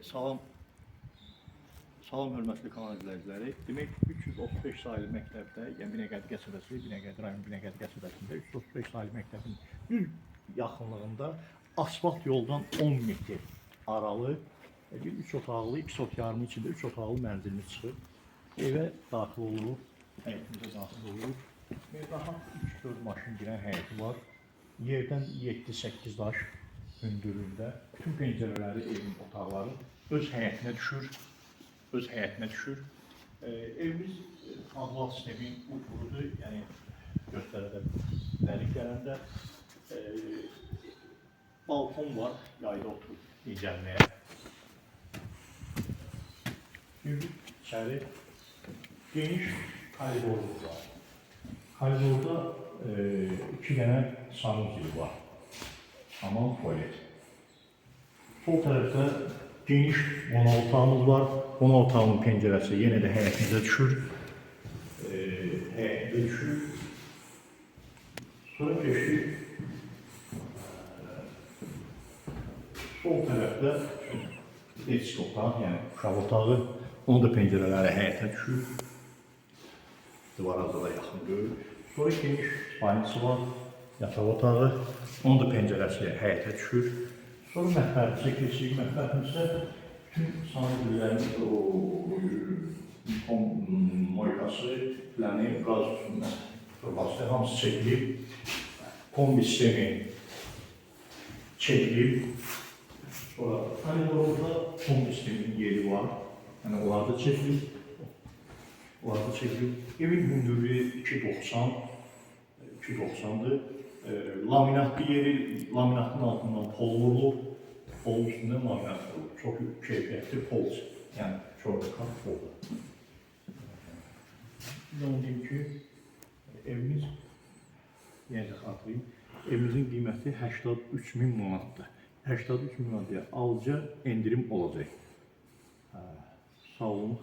Salam, salam hörmətli kanal izləyiciləri. Demək 335 saylı məktəbdə, yəni Binəqədi qəsəbəsi, Binəqədi rayon Binəqədi qəsəbəsində 335 saylı məktəbin düz yaxınlığında asfalt yoldan 10 metr aralı bir 3 otaqlı, 2 otaqlı içində 3 otaqlı mənzilimiz çıxır. Evə daxil oluruq, həyətimizə daxil oluruq. Rahat 3-4 maşın girən həyəti var. Yerdən 7-8 daş hündürlüyündə bütün pəncərələri, evin otaqları öz həyətinə düşür. Evimiz ağlaq sistemi uğurludur, yəni göstərədə bilərik gələndə. Balkon var, yayda oturub dincəlməyə. Girdik içəri, geniş koridorumuz var. Koridorda 2 dənə sanuzeli var. Hamam, tuvalet. Sol tərəfdə geniş qonaq otağımız var. Qonaq otağının pəncərəsi yenə də həyətimizə düşür. Sonra keçdik. Sol tərəfdə eski otaq, yəni uşaq otağı. Onun da pəncərələri həyətə düşür. Divara da yaxın görür. Sonra geniş banyosu var, yataq otağı. Onun da pəncərəsi həyətə düşür. Sonra mətbəximizə keçirik. Mətbəximizdə bütün sanuzelilərin moykası, pləni, qaz turbası hamısı çəkilib. Kombi sistemi çəkilib. Sonra koridorda kombi sisteminin yeri var. Yəni onlar da çəkilib. Evin hündürlüyü 2.90'dır. Laminatlı yeri, laminatın altından pol vurulub. Polun üstündən laminat vurulub. Çox keyfiyyətli pol, yəni çox kat poldur. Bir onu deyim ki, evimiz, yenə də xatırlayayım, evimizin qiyməti 83.000 manatdır. 83.000 manat alıcı endirim olacaq. Sağ olun.